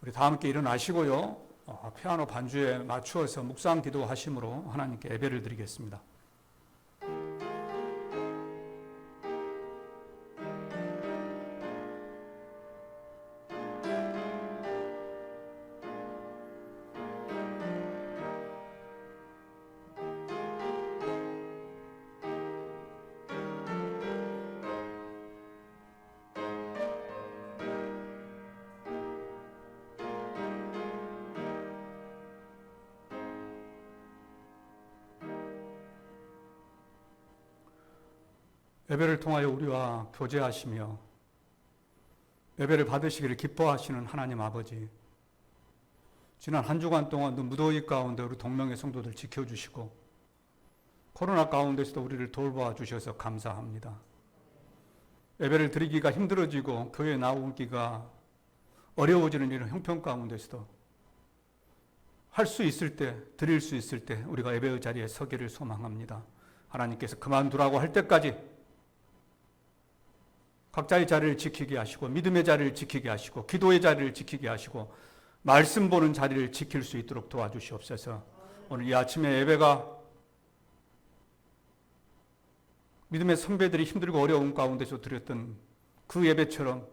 우리 다 함께 일어나시고요. 피아노 반주에 맞추어서 묵상 기도하심으로 하나님께 예배를 드리겠습니다. 예배를 통하여 우리와 교제하시며 예배를 받으시기를 기뻐하시는 하나님 아버지, 지난 한 주간 동안 무더위 가운데 우리 동명의 성도들 지켜주시고 코로나 가운데서도 우리를 돌보아 주셔서 감사합니다. 예배를 드리기가 힘들어지고 교회에 나오기가 어려워지는 이런 형편 가운데서도 할 수 있을 때, 드릴 수 있을 때 우리가 예배의 자리에 서기를 소망합니다. 하나님께서 그만두라고 할 때까지 각자의 자리를 지키게 하시고 믿음의 자리를 지키게 하시고 기도의 자리를 지키게 하시고 말씀 보는 자리를 지킬 수 있도록 도와주시옵소서. 오늘 이 아침에 예배가 믿음의 선배들이 힘들고 어려운 가운데서 드렸던 그 예배처럼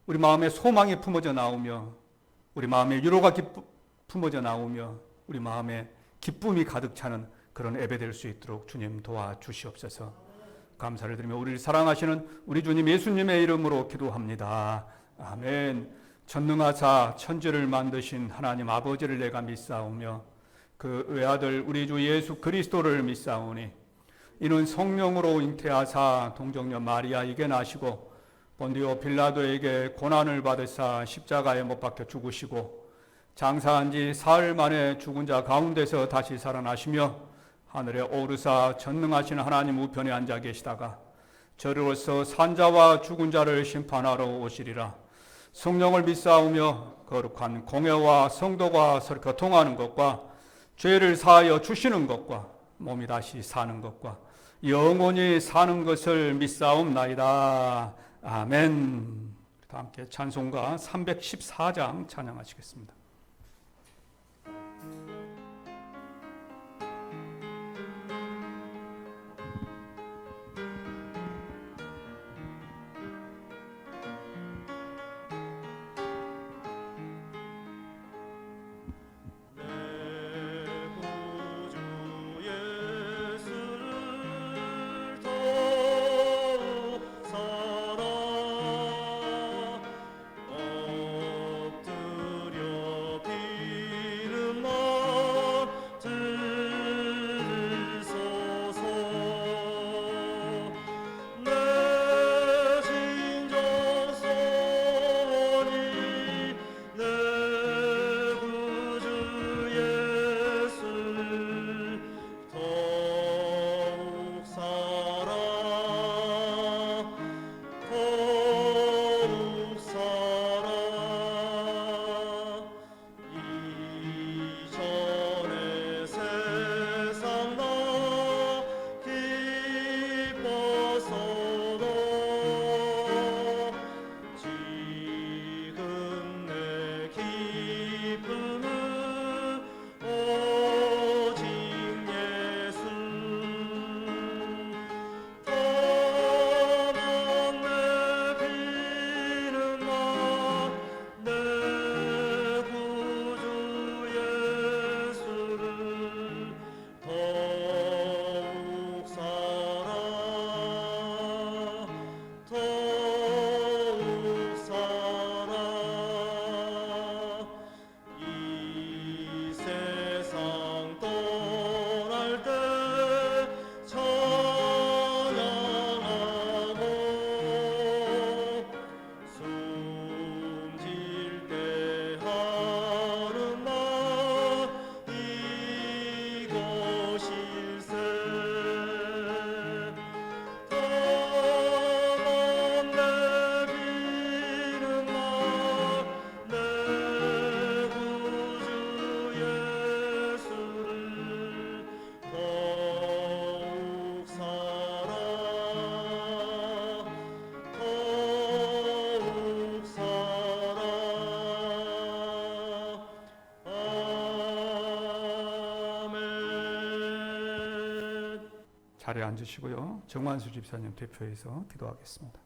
우리 마음에 소망이 품어져 나오며 우리 마음에 위로가 품어져 나오며 우리 마음에 기쁨이 가득 차는 그런 예배 될 수 있도록 주님 도와주시옵소서. 감사를 드리며 우리를 사랑하시는 우리 주님 예수님의 이름으로 기도합니다. 아멘. 전능하사 천지를 만드신 하나님 아버지를 내가 믿사오며 그 외아들 우리 주 예수 그리스도를 믿사오니 이는 성령으로 잉태하사 동정녀 마리아에게 나시고 본디오 빌라도에게 고난을 받으사 십자가에 못 박혀 죽으시고 장사한 지 사흘 만에 죽은 자 가운데서 다시 살아나시며 하늘에 오르사 전능하신 하나님 우편에 앉아 계시다가 저리로서 산자와 죽은 자를 심판하러 오시리라. 성령을 믿사오며 거룩한 공회와 성도가 서로 교통하는 것과 죄를 사하여 주시는 것과 몸이 다시 사는 것과 영원히 사는 것을 믿사옵나이다. 아멘. 다 함께 찬송가 314장 찬양하시겠습니다. 엎드려 자리에 앉으시고요. 정환수 집사님 대표해서 기도하겠습니다.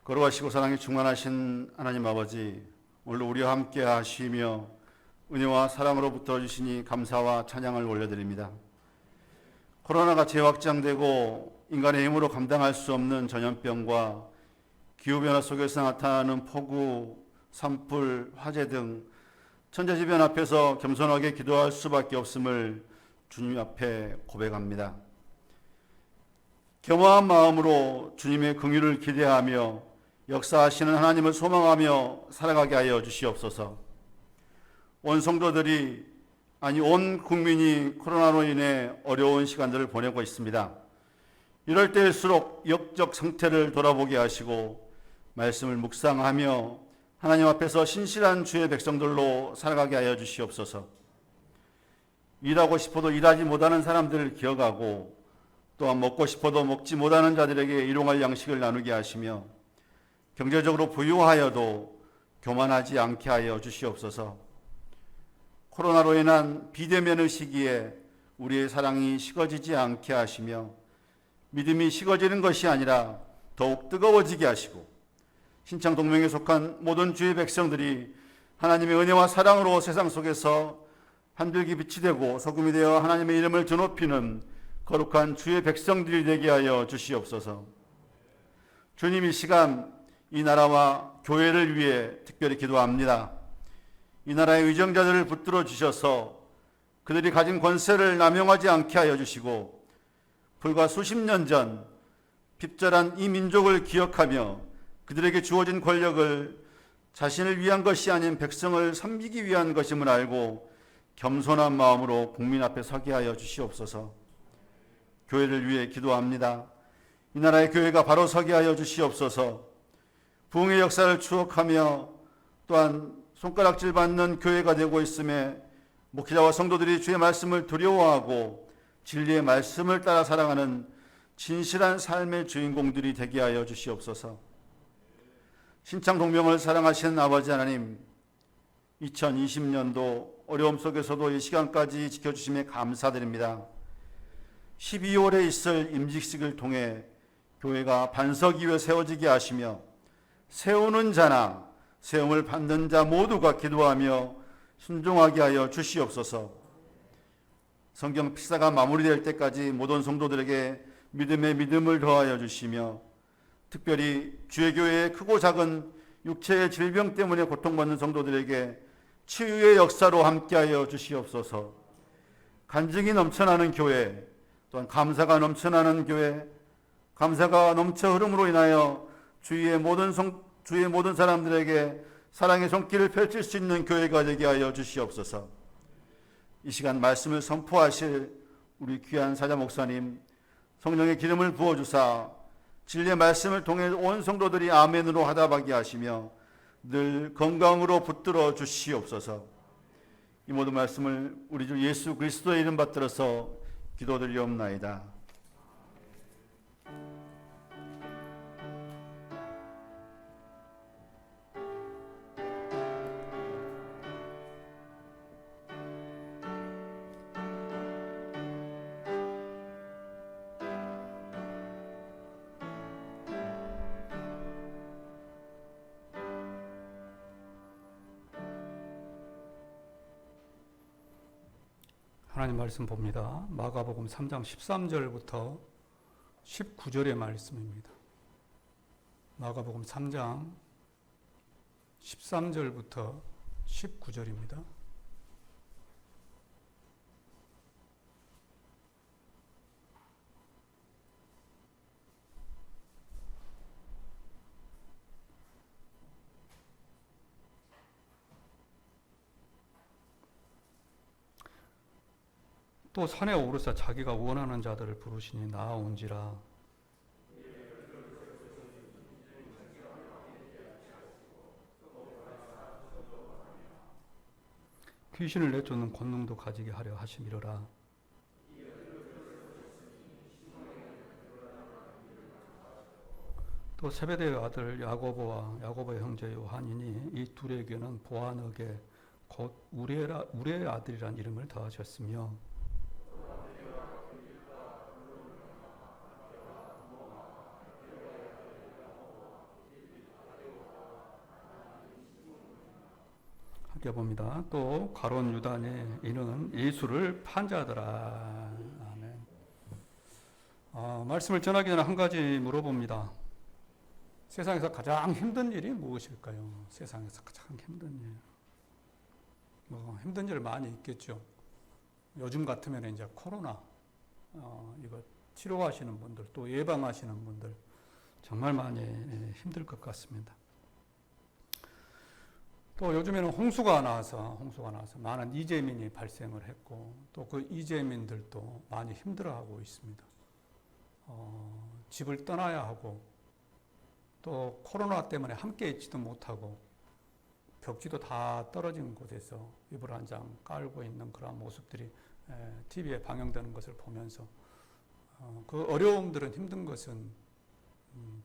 거룩하시고 사랑이 충만하신 하나님 아버지, 오늘 우리와 함께 하시며 은혜와 사랑으로부터 주시니 감사와 찬양을 올려드립니다. 코로나가 재확장되고 인간의 힘으로 감당할 수 없는 전염병과 기후변화 속에서 나타나는 폭우, 산불, 화재 등 천재지변 앞에서 겸손하게 기도할 수밖에 없음을 주님 앞에 고백합니다. 겸허한 마음으로 주님의 긍휼을 기대하며 역사하시는 하나님을 소망하며 살아가게 하여 주시옵소서. 온 성도들이, 아니 온 국민이 코로나로 인해 어려운 시간들을 보내고 있습니다. 이럴 때일수록 역적 상태를 돌아보게 하시고 말씀을 묵상하며 하나님 앞에서 신실한 주의 백성들로 살아가게 하여 주시옵소서. 일하고 싶어도 일하지 못하는 사람들을 기억하고 또한 먹고 싶어도 먹지 못하는 자들에게 일용할 양식을 나누게 하시며 경제적으로 부유하여도 교만하지 않게 하여 주시옵소서. 코로나로 인한 비대면의 시기에 우리의 사랑이 식어지지 않게 하시며 믿음이 식어지는 것이 아니라 더욱 뜨거워지게 하시고 신창 동맹에 속한 모든 주의 백성들이 하나님의 은혜와 사랑으로 세상 속에서 한들기 빛이 되고 소금이 되어 하나님의 이름을 드높이는 거룩한 주의 백성들이 되게 하여 주시옵소서. 주님, 이 시간 이 나라와 교회를 위해 특별히 기도합니다. 이 나라의 위정자들을 붙들어 주셔서 그들이 가진 권세를 남용하지 않게 하여 주시고 불과 수십 년 전 핍절한 이 민족을 기억하며 그들에게 주어진 권력을 자신을 위한 것이 아닌 백성을 섬기기 위한 것임을 알고 겸손한 마음으로 국민 앞에 서게 하여 주시옵소서. 교회를 위해 기도합니다. 이 나라의 교회가 바로 서게 하여 주시옵소서. 부흥의 역사를 추억하며 또한 손가락질 받는 교회가 되고 있음에 목회자와 성도들이 주의 말씀을 두려워하고 진리의 말씀을 따라 살아가는 진실한 삶의 주인공들이 되게 하여 주시옵소서. 신창 동명을 사랑하시는 아버지 하나님, 2020년도 어려움 속에서도 이 시간까지 지켜주심에 감사드립니다. 12월에 있을 임직식을 통해 교회가 반석 위에 세워지게 하시며 세우는 자나 세움을 받는 자 모두가 기도하며 순종하게 하여 주시옵소서. 성경 필사가 마무리될 때까지 모든 성도들에게 믿음에 믿음을 더하여 주시며 특별히 주의 교회의 크고 작은 육체의 질병 때문에 고통받는 성도들에게 치유의 역사로 함께하여 주시옵소서. 간증이 넘쳐나는 교회, 또한 감사가 넘쳐나는 교회, 감사가 넘쳐 흐름으로 인하여 주위의 모든 사람들에게 사랑의 손길을 펼칠 수 있는 교회가 되게 하여 주시옵소서. 이 시간 말씀을 선포하실 우리 귀한 사자 목사님, 성령의 기름을 부어주사 진리의 말씀을 통해 온 성도들이 아멘으로 하답하게 하시며 늘 건강으로 붙들어 주시옵소서. 이 모든 말씀을 우리 주 예수 그리스도의 이름 받들어서 기도드리옵나이다. 하나님 말씀 봅니다. 마가복음 3장 13절부터 19절의 말씀입니다. 마가복음 3장 13절부터 19절입니다. 또 산에 오르사 자기가 원하는 자들을 부르시니 나아온지라. 귀신을 내쫓는 권능도 가지게 하려 하심이로라. 또 세베대의 아들 야고보와 야고보의 형제 요한이니 이 둘에게는 보아너게 곧 우리의 아들이란 이름을 더하셨으며 함께 봅니다. 또 가론 유다니 이는 예수를 판자더라. 아멘. 말씀을 전하기 전에 한 가지 물어봅니다. 세상에서 가장 힘든 일이 무엇일까요? 세상에서 가장 힘든 일. 뭐 힘든 일 많이 있겠죠. 요즘 같으면 이제 코로나 이거 치료하시는 분들 또 예방하시는 분들 정말 많이 힘들 것 같습니다. 또 요즘에는 홍수가 나서 많은 이재민이 발생을 했고 또 그 이재민들도 많이 힘들어하고 있습니다. 집을 떠나야 하고 또 코로나 때문에 함께 있지도 못하고 벽지도 다 떨어진 곳에서 이불 한 장 깔고 있는 그런 모습들이 TV에 방영되는 것을 보면서 그 어려움들은 힘든 것은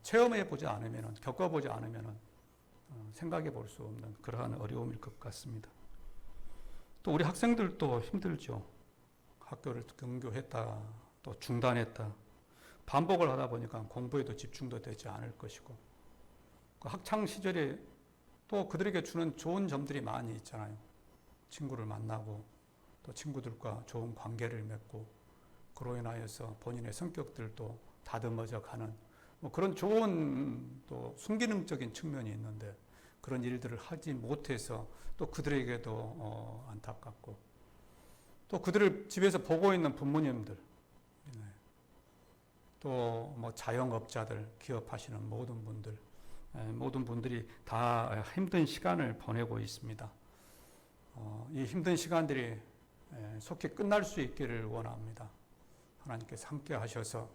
체험해 보지 않으면 겪어보지 않으면 생각해 볼 수 없는 그러한 어려움일 것 같습니다. 또 우리 학생들도 힘들죠. 학교를 등교했다 또 중단했다 반복을 하다 보니까 공부에도 집중도 되지 않을 것이고 그 학창 시절에 또 그들에게 주는 좋은 점들이 많이 있잖아요. 친구를 만나고 또 친구들과 좋은 관계를 맺고 그로 인하여서 본인의 성격들도 다듬어져 가는 뭐 그런 좋은 또 순기능적인 측면이 있는데 그런 일들을 하지 못해서 또 그들에게도 안타깝고 또 그들을 집에서 보고 있는 부모님들 또 뭐 자영업자들 기업하시는 모든 분들이 다 힘든 시간을 보내고 있습니다. 이 힘든 시간들이 속히 끝날 수 있기를 원합니다. 하나님께서 함께 하셔서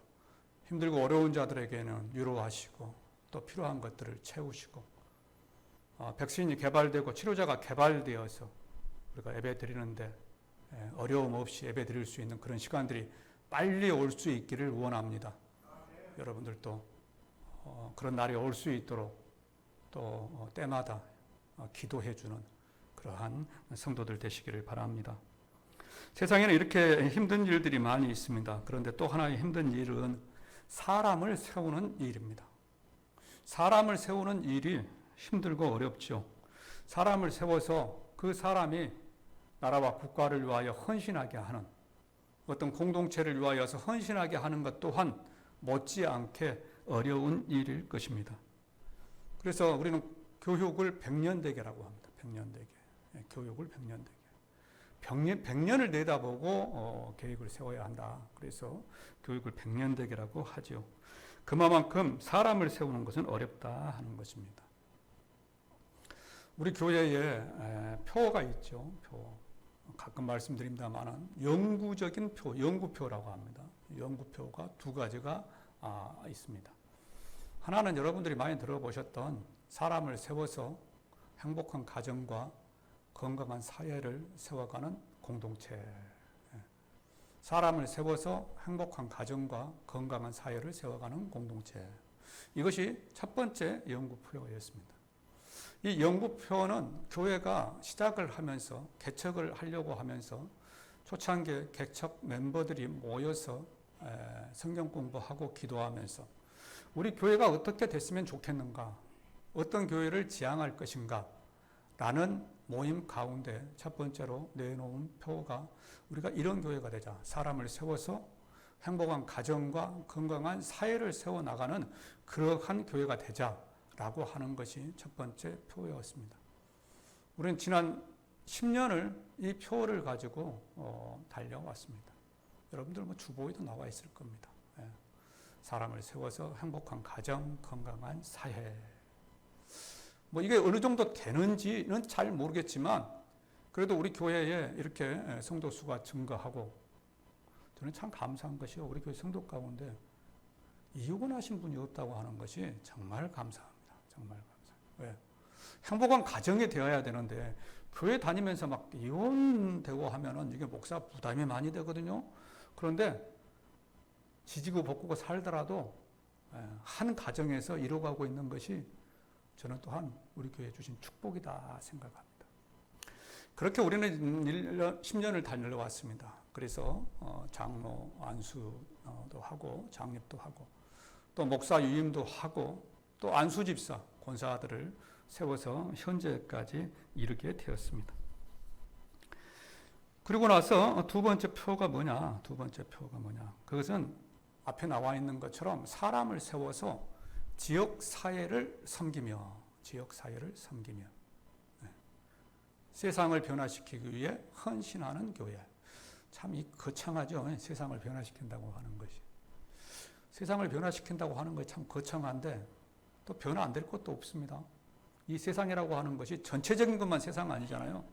힘들고 어려운 자들에게는 위로하시고 또 필요한 것들을 채우시고 백신이 개발되고 치료자가 개발되어서 우리가 예배 드리는데 어려움 없이 예배 드릴 수 있는 그런 시간들이 빨리 올 수 있기를 원합니다. 여러분들도 그런 날이 올 수 있도록 또 때마다 기도해 주는 그러한 성도들 되시기를 바랍니다. 세상에는 이렇게 힘든 일들이 많이 있습니다. 그런데 또 하나의 힘든 일은 사람을 세우는 일입니다. 사람을 세우는 일이 힘들고 어렵죠. 사람을 세워서 그 사람이 나라와 국가를 위하여 헌신하게 하는 어떤 공동체를 위하여서 헌신하게 하는 것 또한 못지않게 어려운 일일 것입니다. 그래서 우리는 교육을 백년대계라고 합니다. 백년대계. 교육을 백년대계. 100년을 내다보고 계획을 세워야 한다. 그래서 교육을 백년대계라고 하죠. 그만큼 사람을 세우는 것은 어렵다 하는 것입니다. 우리 교회에 표가 있죠. 표. 가끔 말씀드립니다만 영구적인 표, 영구표라고 합니다. 영구표가 두 가지가 있습니다. 하나는 여러분들이 많이 들어보셨던 사람을 세워서 행복한 가정과 건강한 사회를 세워가는 공동체. 사람을 세워서 행복한 가정과 건강한 사회를 세워가는 공동체. 이것이 첫 번째 영구표였습니다. 이 영구표는 교회가 시작을 하면서 개척을 하려고 하면서 초창기 개척 멤버들이 모여서 성경 공부하고 기도하면서 우리 교회가 어떻게 됐으면 좋겠는가, 어떤 교회를 지향할 것인가 라는 모임 가운데 첫 번째로 내놓은 표가 우리가 이런 교회가 되자, 사람을 세워서 행복한 가정과 건강한 사회를 세워나가는 그러한 교회가 되자라고 하는 것이 첫 번째 표였습니다. 우리는 지난 10년을 이 표를 가지고 달려왔습니다. 여러분들 뭐 주보에도 나와 있을 겁니다. 사람을 세워서 행복한 가정, 건강한 사회. 뭐 이게 어느 정도 되는지는 잘 모르겠지만 그래도 우리 교회에 이렇게 성도 수가 증가하고 저는 참 감사한 것이요. 우리 교회 성도 가운데 이혼하신 분이 없다고 하는 것이 정말 감사합니다. 정말 감사합니다. 왜? 행복한 가정이 되어야 되는데 교회 다니면서 막 이혼되고 하면은 이게 목사 부담이 많이 되거든요. 그런데 지지고 볶고 살더라도 한 가정에서 이루어가고 있는 것이 저는 또한 우리 교회에 주신 축복이다 생각합니다. 그렇게 우리는 10년을 달려왔습니다. 그래서 장로 안수도 하고 장립도 하고 또 목사 유임도 하고 또 안수집사 권사들을 세워서 현재까지 이르게 되었습니다. 그리고 나서 두 번째 표가 뭐냐? 그것은 앞에 나와 있는 것처럼 사람을 세워서 지역 사회를 섬기며 세상을 변화시키기 위해 헌신하는 교회. 참 이 거창하죠. 세상을 변화시킨다고 하는 것이. 세상을 변화시킨다고 하는 것이 참 거창한데 또 변화 안 될 것도 없습니다. 이 세상이라고 하는 것이 전체적인 것만 세상 아니잖아요.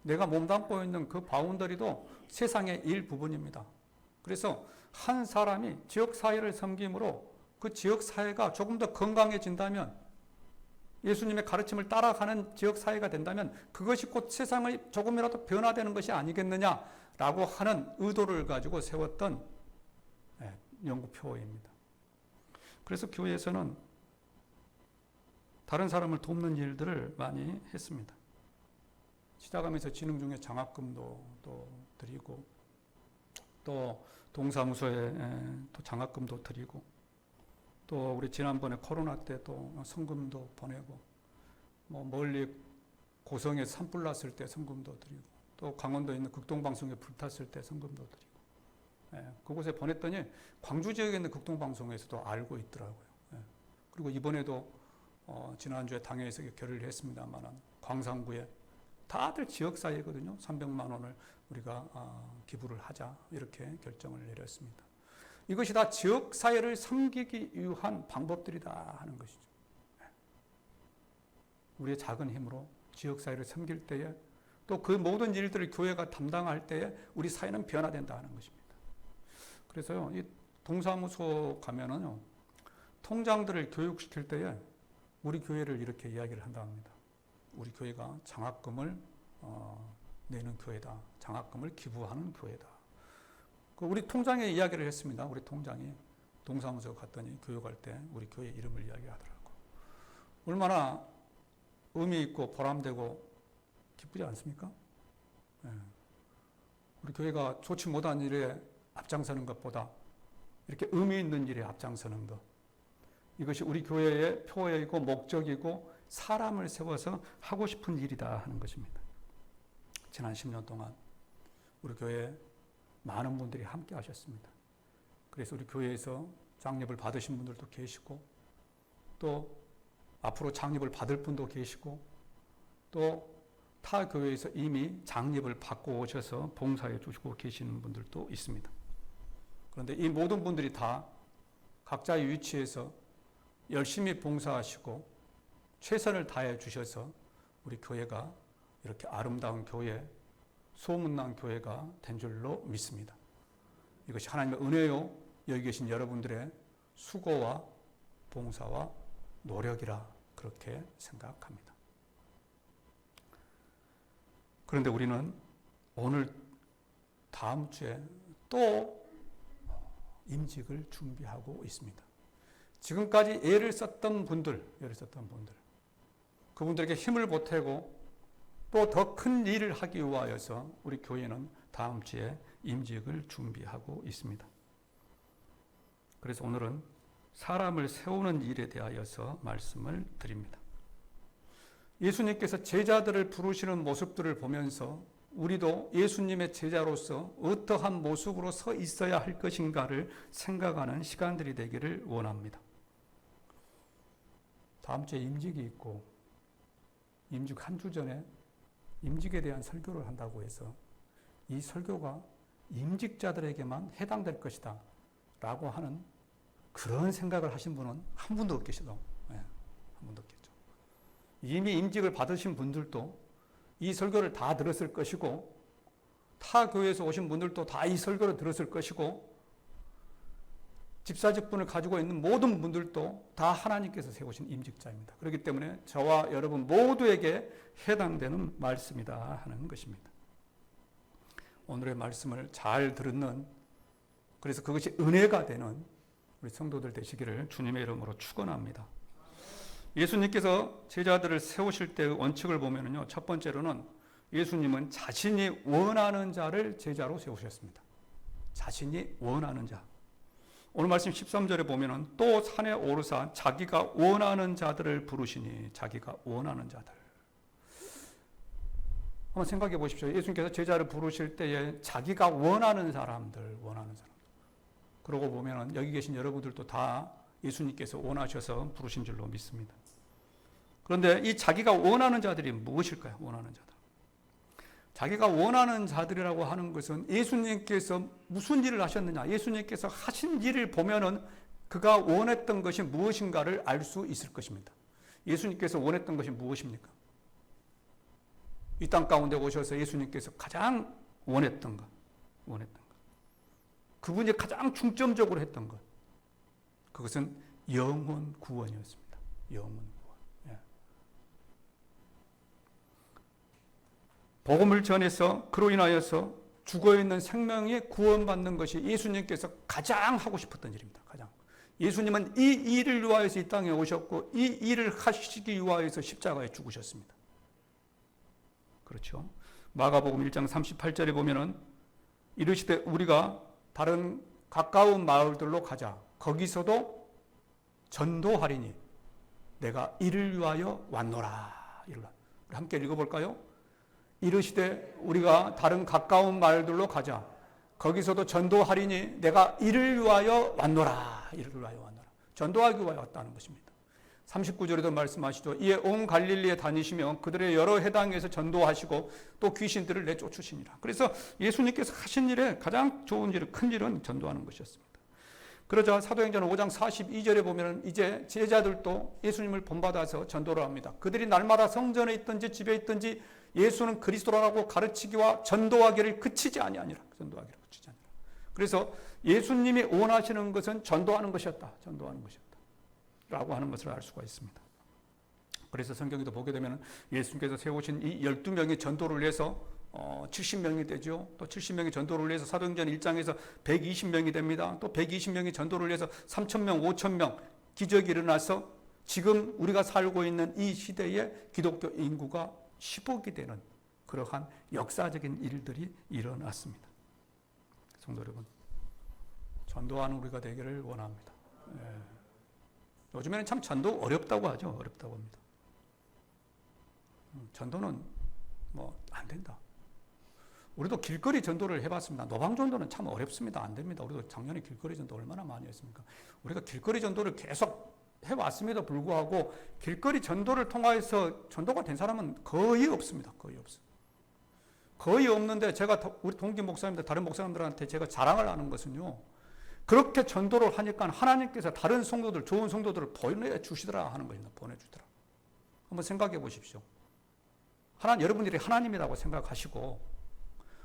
내가 몸담고 있는 그 바운더리도 세상의 일부분입니다. 그래서 한 사람이 지역사회를 섬김으로 그 지역사회가 조금 더 건강해진다면 예수님의 가르침을 따라가는 지역사회가 된다면 그것이 곧 세상의 조금이라도 변화되는 것이 아니겠느냐라고 하는 의도를 가지고 세웠던 연구표입니다. 그래서 교회에서는 다른 사람을 돕는 일들을 많이 했습니다. 시작하면서 진흥 중에 장학금도 또 드리고 또 동사무소에 또 장학금도 드리고 또 우리 지난번에 코로나 때 또 성금도 보내고 뭐 멀리 고성에 산불 났을 때 성금도 드리고 또 강원도에 있는 극동방송에 불탔을 때 성금도 드리고 그곳에 보냈더니 광주 지역에 있는 극동방송에서도 알고 있더라고요. 그리고 이번에도 지난주에 당회에서 결의를 했습니다만 광산구에 다들 지역사회거든요. 300만 원을 우리가 기부를 하자 이렇게 결정을 내렸습니다. 이것이 다 지역사회를 섬기기 위한 방법들이다 하는 것이죠. 우리의 작은 힘으로 지역사회를 섬길 때에 또 그 모든 일들을 교회가 담당할 때에 우리 사회는 변화된다 하는 것입니다. 그래서요, 이 동사무소 가면은요, 통장들을 교육시킬 때에 우리 교회를 이렇게 이야기를 한다 합니다. 우리 교회가 장학금을 내는 교회다. 장학금을 기부하는 교회다. 우리 통장에 이야기를 했습니다. 우리 통장이 동사무소 갔더니 교육할 때 우리 교회 이름을 이야기하더라고. 얼마나 의미 있고 보람되고 기쁘지 않습니까? 우리 교회가 좋지 못한 일에 앞장서는 것보다 이렇게 의미 있는 일에 앞장서는 것. 이것이 우리 교회의 표어이고 목적이고 사람을 세워서 하고 싶은 일이다 하는 것입니다. 지난 10년 동안 우리 교회에 많은 분들이 함께 하셨습니다. 그래서 우리 교회에서 장립을 받으신 분들도 계시고 또 앞으로 장립을 받을 분도 계시고 또 타 교회에서 이미 장립을 받고 오셔서 봉사해 주시고 계시는 분들도 있습니다. 그런데 이 모든 분들이 다 각자의 위치에서 열심히 봉사하시고 최선을 다해 주셔서 우리 교회가 이렇게 아름다운 교회, 소문난 교회가 된 줄로 믿습니다. 이것이 하나님의 은혜요, 여기 계신 여러분들의 수고와 봉사와 노력이라 그렇게 생각합니다. 그런데 우리는 오늘 다음 주에 또 임직을 준비하고 있습니다. 지금까지 애를 썼던 분들, 그분들에게 힘을 보태고 또 더 큰 일을 하기 위하여서 우리 교회는 다음 주에 임직을 준비하고 있습니다. 그래서 오늘은 사람을 세우는 일에 대하여서 말씀을 드립니다. 예수님께서 제자들을 부르시는 모습들을 보면서 우리도 예수님의 제자로서 어떠한 모습으로 서 있어야 할 것인가를 생각하는 시간들이 되기를 원합니다. 다음 주에 임직이 있고 임직 한 주 전에 임직에 대한 설교를 한다고 해서 이 설교가 임직자들에게만 해당될 것이다 라고 하는 그런 생각을 하신 분은 한 분도 없겠죠. 한 분도 없겠죠. 이미 임직을 받으신 분들도 이 설교를 다 들었을 것이고 타 교회에서 오신 분들도 다 이 설교를 들었을 것이고 집사 직분을 가지고 있는 모든 분들도 다 하나님께서 세우신 임직자입니다. 그렇기 때문에 저와 여러분 모두에게 해당되는 말씀이다 하는 것입니다. 오늘의 말씀을 잘 듣는, 그래서 그것이 은혜가 되는 우리 성도들 되시기를 주님의 이름으로 축원합니다. 예수님께서 제자들을 세우실 때의 원칙을 보면은요, 첫 번째로는 예수님은 자신이 원하는 자를 제자로 세우셨습니다. 자신이 원하는 자. 오늘 말씀 13절에 보면은 또 산에 오르사 자기가 원하는 자들을 부르시니, 자기가 원하는 자들. 한번 생각해 보십시오. 예수님께서 제자를 부르실 때에 자기가 원하는 사람들. 그러고 보면은 여기 계신 여러분들도 다 예수님께서 원하셔서 부르신 줄로 믿습니다. 그런데 이 자기가 원하는 자들이 무엇일까요? 원하는 자들. 자기가 원하는 자들이라고 하는 것은 예수님께서 무슨 일을 하셨느냐, 예수님께서 하신 일을 보면은 그가 원했던 것이 무엇인가를 알 수 있을 것입니다. 예수님께서 원했던 것이 무엇입니까? 이 땅 가운데 오셔서 예수님께서 가장 원했던 것. 그분이 가장 중점적으로 했던 것. 그것은 영혼 구원이었습니다. 영혼 구원. 예. 복음을 전해서 그로 인하여서 죽어있는 생명이 구원받는 것이 예수님께서 가장 하고 싶었던 일입니다. 가장. 예수님은 이 일을 위하여서 이 땅에 오셨고 이 일을 하시기 위하여서 십자가에 죽으셨습니다. 그렇죠. 마가복음 1장 38절에 보면은 이르시되 우리가 다른 가까운 마을들로 가자. 거기서도 전도하리니 내가 이를 위하여 왔노라. 우리 함께 읽어볼까요? 이르시되 우리가 다른 가까운 마을들로 가자. 거기서도 전도하리니 내가 이를 위하여 왔노라. 전도하기 위하여 왔다는 것입니다. 39절에도 말씀하시죠. 이에 온 갈릴리에 다니시며 그들의 여러 해당에서 전도하시고 또 귀신들을 내쫓으시니라. 그래서 예수님께서 하신 일에 가장 좋은 일, 큰 일은 전도하는 것이었습니다. 그러자 사도행전 5장 42절에 보면 이제 제자들도 예수님을 본받아서 전도를 합니다. 그들이 날마다 성전에 있든지 집에 있든지 예수는 그리스도라고 가르치기와 전도하기를 그치지 아니하니라. 그래서 예수님이 원하시는 것은 전도하는 것이었다. 라고 하는 것을 알 수가 있습니다. 그래서 성경에도 보게 되면 예수님께서 세우신 이 12명의 전도를 위해서 70명이 되죠. 또 70명의 전도를 위해서 사도행전 1장에서 120명이 됩니다. 또 120명의 전도를 위해서 3,000명, 5,000명 기적이 일어나서 지금 우리가 살고 있는 이 시대에 기독교 인구가 10억이 되는 그러한 역사적인 일들이 일어났습니다. 성도 여러분, 전도하는 우리가 되기를 원합니다. 요즘에는 참 전도 어렵다고 하죠. 어렵다고 합니다. 전도는 안 된다. 우리도 길거리 전도를 해봤습니다. 노방 전도는 참 어렵습니다. 안 됩니다. 우리도 작년에 길거리 전도 얼마나 많이 했습니까? 우리가 길거리 전도를 계속 해왔음에도 불구하고 길거리 전도를 통해서 전도가 된 사람은 거의 없습니다. 거의 없는데 제가 우리 동기 목사님들, 다른 목사님들한테 제가 자랑을 하는 것은요. 그렇게 전도를 하니까 하나님께서 다른 성도들, 좋은 성도들을 보내주시더라 하는 것입니다. 보내주더라. 한번 생각해 보십시오. 여러분들이 하나님이라고 생각하시고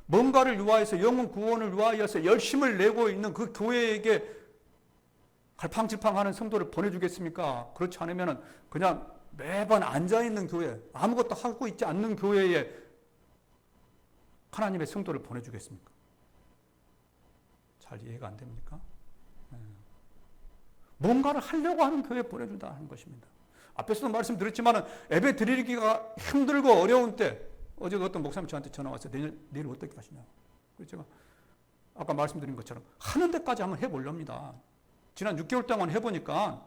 뭔가를 위하여서 영혼 구원을 위하여서 열심을 내고 있는 그 교회에게 갈팡질팡하는 성도를 보내주겠습니까? 그렇지 않으면 그냥 매번 앉아있는 교회, 아무것도 하고 있지 않는 교회에 하나님의 성도를 보내주겠습니까? 잘 이해가 안 됩니까? 뭔가를 하려고 하는 교회에 보내준다는 것입니다. 앞에서도 말씀드렸지만 예배 드리기가 힘들고 어려운 때 어제 어떤 목사님 저한테 전화 왔어요. 내일 어떻게 하시냐고. 그래서 제가 아까 말씀드린 것처럼 하는 데까지 한번 해보렵니다. 지난 6개월 동안 해보니까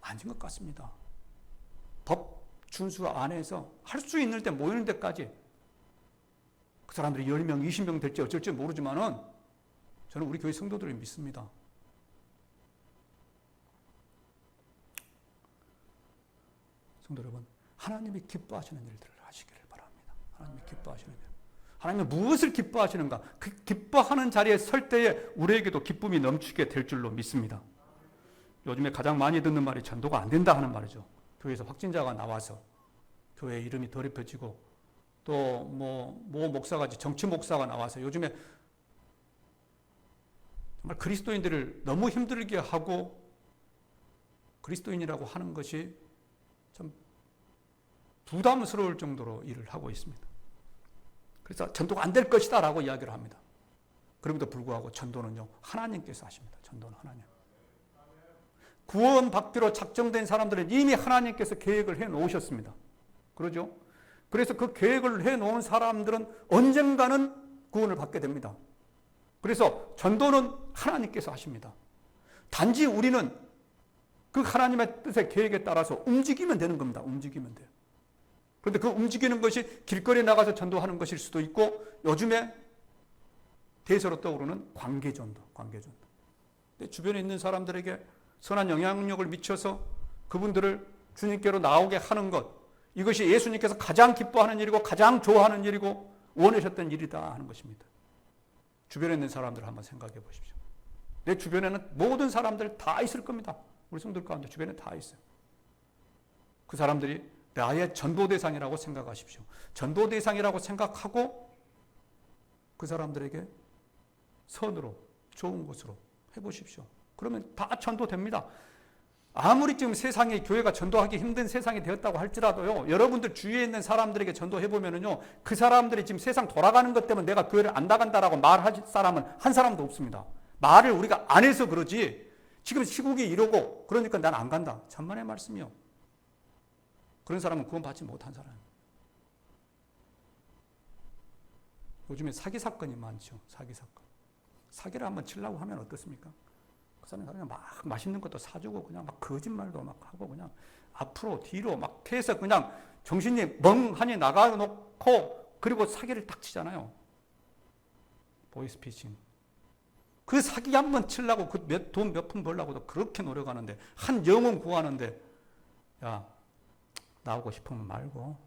아닌 것 같습니다. 법 준수 안에서 할 수 있는 데 모이는 데까지 그 사람들이 10명, 20명 될지 어쩔지 모르지만은 저는 우리 교회 성도들을 믿습니다. 성도 여러분, 하나님이 기뻐하시는 일들을 하시기를 바랍니다. 하나님이 기뻐하시는 일. 하나님은 무엇을 기뻐하시는가? 그 기뻐하는 자리에 설 때에 우리에게도 기쁨이 넘치게 될 줄로 믿습니다. 요즘에 가장 많이 듣는 말이 전도가 안 된다 하는 말이죠. 교회에서 확진자가 나와서 교회 이름이 더럽혀지고 또 모 목사가 정치 목사가 나와서 요즘에 정말 그리스도인들을 너무 힘들게 하고 그리스도인이라고 하는 것이 참 부담스러울 정도로 일을 하고 있습니다. 그래서 전도가 안 될 것이다 라고 이야기를 합니다. 그럼에도 불구하고 전도는요, 하나님께서 하십니다. 전도는 하나님. 구원받기로 작정된 사람들은 이미 하나님께서 계획을 해 놓으셨습니다. 그러죠? 그래서 그 계획을 해 놓은 사람들은 언젠가는 구원을 받게 됩니다. 그래서 전도는 하나님께서 하십니다. 단지 우리는 그 하나님의 뜻의 계획에 따라서 움직이면 되는 겁니다. 움직이면 돼요. 그런데 그 움직이는 것이 길거리에 나가서 전도하는 것일 수도 있고, 요즘에 대세로 떠오르는 관계전도. 내 주변에 있는 사람들에게 선한 영향력을 미쳐서 그분들을 주님께로 나오게 하는 것, 이것이 예수님께서 가장 기뻐하는 일이고 가장 좋아하는 일이고 원하셨던 일이다 하는 것입니다. 주변에 있는 사람들을 한번 생각해 보십시오. 내 주변에는 모든 사람들 다 있을 겁니다. 우리 성도들 가운데 주변에 다 있어요. 그 사람들이 나의 전도 대상이라고 생각하십시오. 전도 대상이라고 생각하고 그 사람들에게 선으로, 좋은 것으로 해보십시오. 그러면 다 전도됩니다. 아무리 지금 세상에 교회가 전도하기 힘든 세상이 되었다고 할지라도요, 여러분들 주위에 있는 사람들에게 전도해보면은요, 그 사람들이 지금 세상 돌아가는 것 때문에 내가 교회를 안 나간다라고 말할 사람은 한 사람도 없습니다. 말을 우리가 안 해서 그러지, 지금 시국이 이러고 그러니까 난 안 간다. 천만의 말씀이요. 그런 사람은 구원받지 못한 사람입니다. 요즘에 사기 사건이 많죠. 사기 사건. 사기를 한번 치려고 하면 어떻습니까? 그 사람이 그냥 막 맛있는 것도 사주고 그냥 막 거짓말도 막 하고 그냥 앞으로 뒤로 막 해서 그냥 정신이 멍하니 나가놓고 그리고 사기를 딱 치잖아요. 보이스피싱. 그 사기 한번 치려고 그 돈 몇 푼 벌려고도 그렇게 노력하는데, 한 영혼 구하는데, 야, 나오고 싶으면 말고.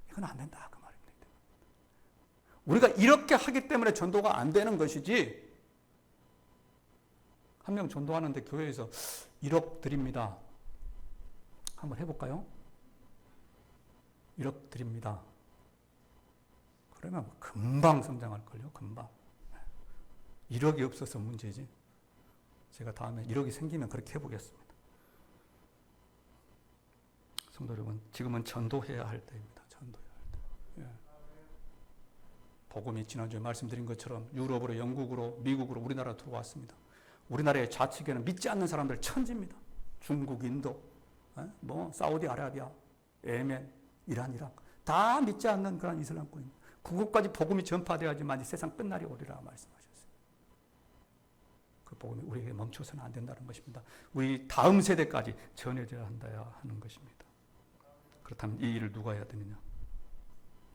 이건 안 된다. 그 말입니다. 우리가 이렇게 하기 때문에 전도가 안 되는 것이지, 한 명 전도하는데 교회에서 1억 드립니다. 한번 해볼까요? 1억 드립니다. 그러면 금방 성장할걸요. 금방. 1억이 없어서 문제지. 제가 다음에 1억이 생기면 그렇게 해보겠습니다. 성도 여러분, 지금은 전도해야 할 때입니다. 전도해야 할 때. 예. 복음이 지난주에 말씀드린 것처럼 유럽으로, 영국으로, 미국으로 우리나라 들어왔습니다. 우리나라의 좌측에는 믿지 않는 사람들 천지입니다. 중국, 인도, 뭐 사우디아라비아, 예멘, 이란, 이라크 다 믿지 않는 그런 이슬람권입니다. 그곳까지 복음이 전파되어야지만 이 세상 끝날이 오리라 말씀하셨어요. 그 복음이 우리에게 멈춰서는 안 된다는 것입니다. 우리 다음 세대까지 전해져야 한다야 하는 것입니다. 그렇다면 이 일을 누가 해야 되느냐?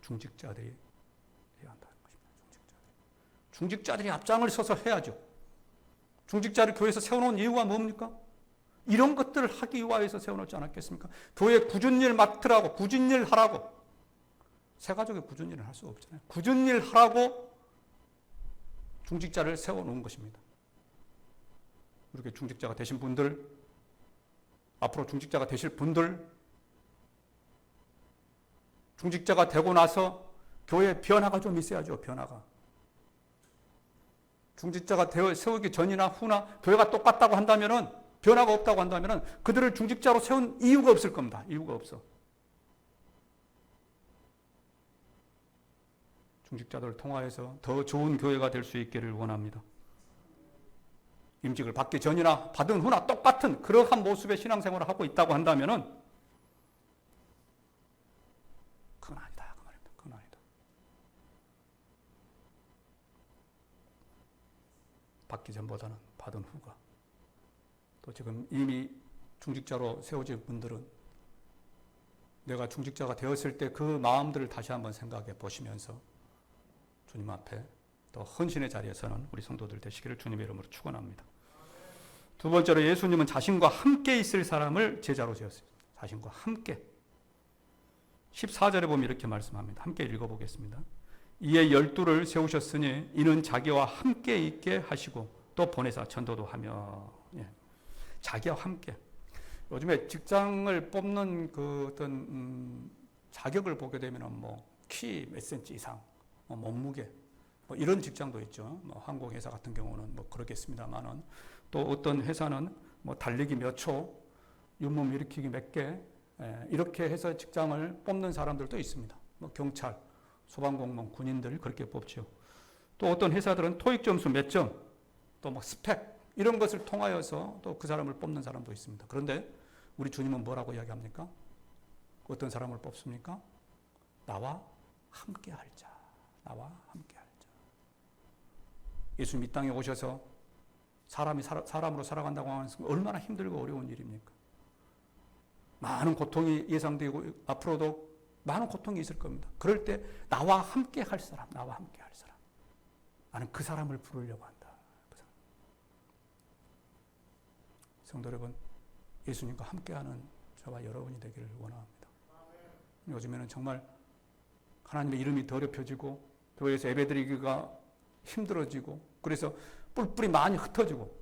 중직자들이 해야 한다는 것입니다. 중직자들이 앞장을 서서 해야죠. 중직자를 교회에서 세워놓은 이유가 뭡니까? 이런 것들을 하기 위해서 세워놓지 않았겠습니까? 교회 굳은 일 맡으라고, 굳은 일 하라고. 새 가족이 굳은 일을 할 수 없잖아요. 굳은 일 하라고 중직자를 세워놓은 것입니다. 이렇게 중직자가 되신 분들, 앞으로 중직자가 되실 분들, 중직자가 되고 나서 교회에 변화가 좀 있어야죠. 변화가. 중직자가 세우기 전이나 후나 교회가 똑같다고 한다면은, 변화가 없다고 한다면은 그들을 중직자로 세운 이유가 없을 겁니다. 이유가 없어. 중직자들을 통하여서 더 좋은 교회가 될 수 있기를 원합니다. 임직을 받기 전이나 받은 후나 똑같은 그러한 모습의 신앙생활을 하고 있다고 한다면은 그건 아니다. 그 말입니다. 그건 아니다. 받기 전보다는 받은 후가. 또 지금 이미 중직자로 세워진 분들은 내가 중직자가 되었을 때 그 마음들을 다시 한번 생각해 보시면서 주님 앞에 또 헌신의 자리에 서는 우리 성도들 되시기를 주님의 이름으로 축원합니다. 두 번째로 예수님은 자신과 함께 있을 사람을 제자로 세웠어요. 자신과 함께. 14절에 보면 이렇게 말씀합니다. 함께 읽어보겠습니다. 이에 12를 세우셨으니 이는 자기와 함께 있게 하시고 또 보내사 전도도 하며. 예. 자기와 함께. 요즘에 직장을 뽑는 그 어떤 자격을 보게 되면 뭐 키 몇 센치 이상, 뭐 몸무게, 뭐 이런 직장도 있죠. 뭐 항공회사 같은 경우는 뭐 그렇겠습니다만은 또 어떤 회사는 뭐 달리기 몇 초, 윗몸 일으키기 몇 개, 이렇게 해서 직장을 뽑는 사람들도 있습니다. 뭐 경찰, 소방공무원, 군인들 그렇게 뽑죠. 또 어떤 회사들은 토익 점수 몇 점, 또 뭐 스펙, 이런 것을 통하여서 또 그 사람을 뽑는 사람도 있습니다. 그런데 우리 주님은 뭐라고 이야기합니까? 어떤 사람을 뽑습니까? 나와 함께 할 자. 나와 함께 할 자. 예수님 이 땅에 오셔서 사람으로 살아간다고 하는 것은 얼마나 힘들고 어려운 일입니까? 많은 고통이 예상되고 앞으로도 많은 고통이 있을 겁니다. 그럴 때 나와 함께 할 사람, 나와 함께 할 사람. 나는 그 사람을 부르려고 한다. 그 사람. 성도 여러분, 예수님과 함께하는 저와 여러분이 되기를 원합니다. 요즘에는 정말 하나님의 이름이 더럽혀지고 교회에서 예배드리기가 힘들어지고 그래서 뿔뿔이 많이 흩어지고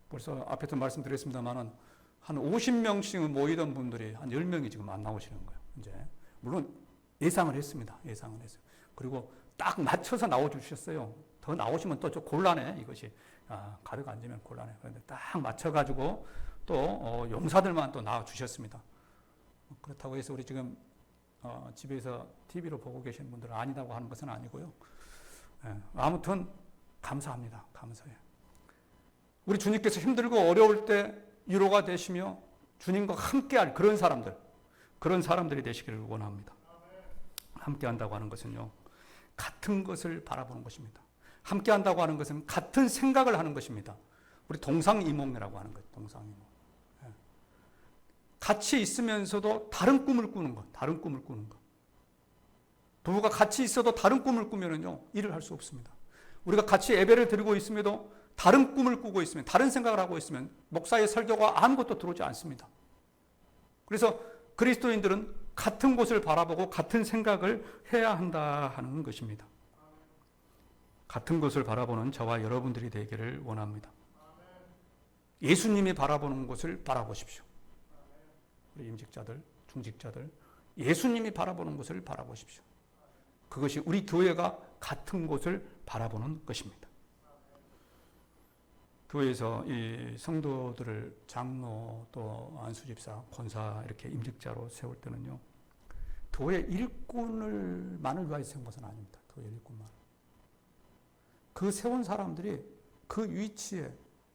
벌써 앞에서 말씀드렸습니다만은 한 50명씩 모이던 분들이 한 10명이 지금 안 나오시는 거예요. 이제 물론 예상을 했습니다. 예상을 했어요. 그리고 딱 맞춰서 나와주셨어요. 더 나오시면 또 좀 곤란해 이것이. 가득 앉으면 곤란해. 그런데 딱 맞춰가지고 또 용사들만 또 나와주셨습니다. 그렇다고 해서 우리 지금 집에서 TV로 보고 계시는 분들은 아니다고 하는 것은 아니고요. 아무튼 감사합니다. 감사해요. 우리 주님께서 힘들고 어려울 때 위로가 되시며 주님과 함께할 그런 사람들이 되시기를 원합니다. 함께한다고 하는 것은요, 같은 것을 바라보는 것입니다. 함께한다고 하는 것은 같은 생각을 하는 것입니다. 우리 동상이몽이라고 하는 거예요. 동상이몽. 같이 있으면서도 다른 꿈을 꾸는 것, 다른 꿈을 꾸는 것. 부부가 같이 있어도 다른 꿈을 꾸면은요, 일을 할 수 없습니다. 우리가 같이 예배를 드리고 있음에도 다른 꿈을 꾸고 있으면, 다른 생각을 하고 있으면 목사의 설교가 아무것도 들어오지 않습니다. 그래서 그리스도인들은 같은 곳을 바라보고 같은 생각을 해야 한다 하는 것입니다. 같은 곳을 바라보는 저와 여러분들이 되기를 원합니다. 예수님이 바라보는 곳을 바라보십시오. 우리 임직자들, 중직자들, 예수님이 바라보는 곳을 바라보십시오. 그것이 우리 교회가 같은 곳을 바라보는 것입니다. 교회에서 이 성도들을 장로 또 안수집사, 권사 이렇게 임직자로 세울 때는요, 교회 일꾼만을 위하여 세운 것은 아닙니다. 교회 일꾼만. 그 세운 사람들이 그 위치에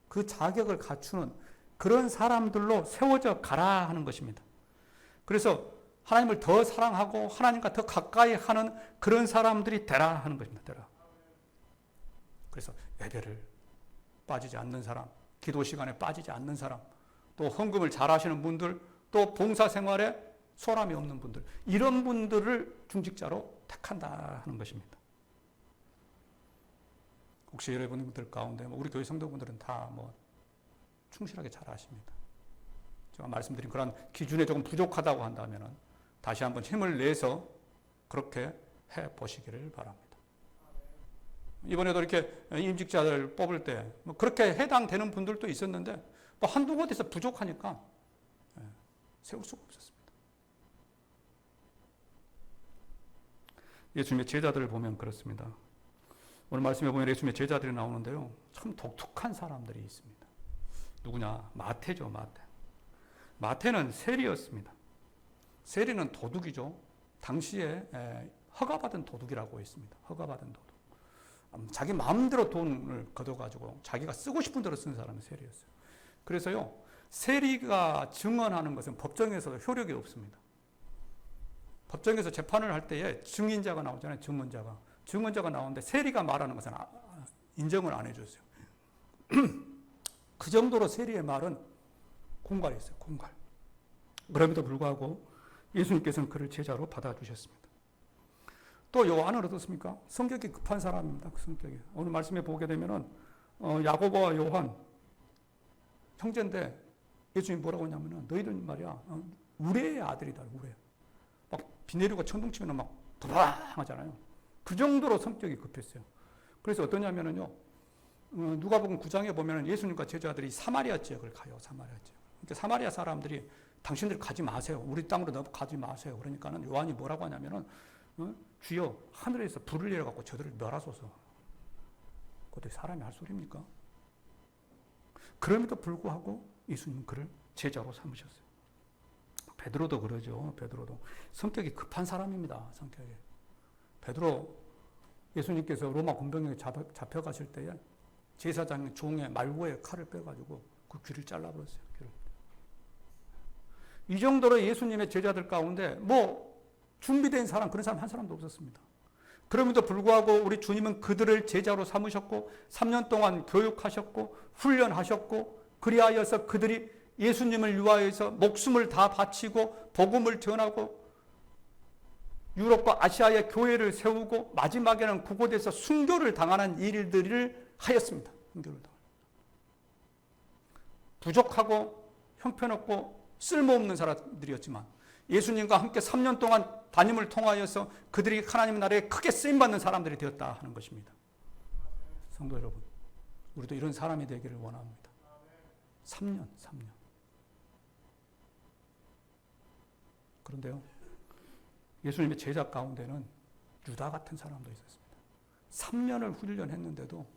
그 자격을 갖추는 그런 사람들로 세워져 가라 하는 것입니다. 그래서 하나님을 더 사랑하고 하나님과 더 가까이 하는 그런 사람들이 되라 하는 것입니다. 되라. 그래서 예배를 빠지지 않는 사람, 기도 시간에 빠지지 않는 사람, 또 헌금을 잘 하시는 분들, 또 봉사 생활에 소람이 없는 분들, 이런 분들을 중직자로 택한다 하는 것입니다. 혹시 여러분들 가운데 우리 교회 성도분들은 다 충실하게 잘 아십니다. 제가 말씀드린 그런 기준에 조금 부족하다고 한다면 다시 한번 힘을 내서 그렇게 해 보시기를 바랍니다. 이번에도 이렇게 임직자들 뽑을 때 그렇게 해당되는 분들도 있었는데 한두 곳에서 부족하니까 세울 수가 없었습니다. 예수님의 제자들을 보면 그렇습니다. 오늘 말씀에 보면 예수님의 제자들이 나오는데요, 참 독특한 사람들이 있습니다. 누구냐? 마태죠. 마태는 세리였습니다. 세리는 도둑이죠. 당시에 허가받은 도둑이라고 했습니다. 허가받은 도둑. 자기 마음대로 돈을 걷어가지고 자기가 쓰고 싶은 대로 쓴 사람이 세리였어요. 그래서요, 세리가 증언하는 것은 법정에서 효력이 없습니다. 법정에서 재판을 할 때에 증인자가 나오잖아요. 증언자가 나오는데 세리가 말하는 것은 인정을 안 해줬어요. 그 정도로 세리의 말은 공갈이었어요. 공갈. 그럼에도 불구하고 예수님께서는 그를 제자로 받아주셨습니다. 또 요한은 어떻습니까? 성격이 급한 사람입니다. 그 성격이. 오늘 말씀에 보게 되면은 야고보와 요한 형제인데 예수님이 뭐라고 하냐면은 너희들 말이야 우레의 아들이다. 우레. 막 비 내리고 천둥 치면 막 도방하잖아요. 그 정도로 성격이 급했어요. 그래서 어떠냐면은요, 누가복음 9장에 보면은 예수님과 제자들이 사마리아 지역을 가요. 사마리아 지역. 그러니까 사마리아 사람들이 당신들 가지 마세요. 우리 땅으로 넘어가지 마세요. 그러니까는 요한이 뭐라고 하냐면은 주여 하늘에서 불을 내려갖고 저들을 멸하소서. 그것도 사람이 할 소리입니까? 그럼에도 불구하고 예수님은 그를 제자로 삼으셨어요. 베드로도 그러죠. 베드로도 성격이 급한 사람입니다. 성격이. 베드로 예수님께서 로마 군병에 잡혀가실 때에 제사장 종의 말고에 칼을 빼가지고 그 귀를 잘라버렸어요. 귀를. 이 정도로 예수님의 제자들 가운데 뭐 준비된 사람, 그런 사람 한 사람도 없었습니다. 그럼에도 불구하고 우리 주님은 그들을 제자로 삼으셨고 3년 동안 교육하셨고 훈련하셨고 그리하여서 그들이 예수님을 위하여서 목숨을 다 바치고 복음을 전하고 유럽과 아시아의 교회를 세우고 마지막에는 그곳에서 순교를 당하는 일들을 하였습니다. 순교를 당하는. 부족하고 형편없고 쓸모없는 사람들이었지만 예수님과 함께 3년 동안 담임을 통하여서 그들이 하나님 나라에 크게 쓰임받는 사람들이 되었다 하는 것입니다. 성도 여러분, 우리도 이런 사람이 되기를 원합니다. 3년. 그런데요, 예수님의 제자 가운데는 유다 같은 사람도 있었습니다. 3년을 훈련했는데도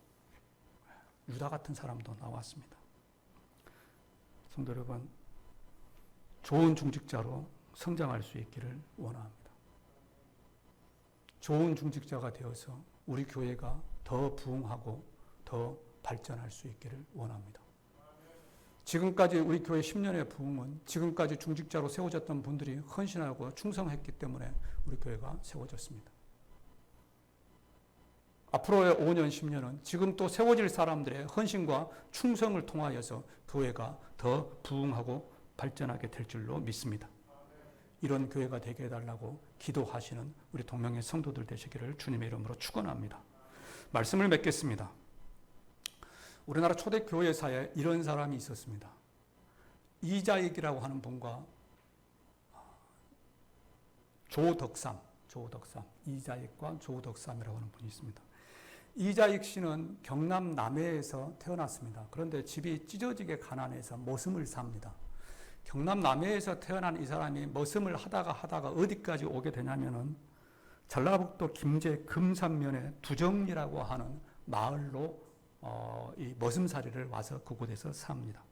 유다 같은 사람도 나왔습니다. 성도 여러분, 좋은 중직자로 성장할 수 있기를 원합니다. 좋은 중직자가 되어서 우리 교회가 더 부흥하고 더 발전할 수 있기를 원합니다. 지금까지 우리 교회 10년의 부흥은 지금까지 중직자로 세워졌던 분들이 헌신하고 충성했기 때문에 우리 교회가 세워졌습니다. 앞으로의 5년, 10년은 지금 또 세워질 사람들의 헌신과 충성을 통하여서 교회가 더 부흥하고 발전하게 될 줄로 믿습니다. 이런 교회가 되게 해달라고 기도하시는 우리 동명의 성도들 되시기를 주님의 이름으로 축원합니다. 말씀을 맺겠습니다. 우리나라 초대 교회사에 이런 사람이 있었습니다. 이자익이라고 하는 분과 조덕삼, 이자익과 조덕삼이라고 하는 분이 있습니다. 이자익 씨는 경남 남해에서 태어났습니다. 그런데 집이 찢어지게 가난해서 머슴을 삽니다. 경남 남해에서 태어난 이 사람이 머슴을 하다가 어디까지 오게 되냐면은 전라북도 김제 금산면에 두정리라고 하는 마을로 이 머슴살이를 와서 그곳에서 삽니다.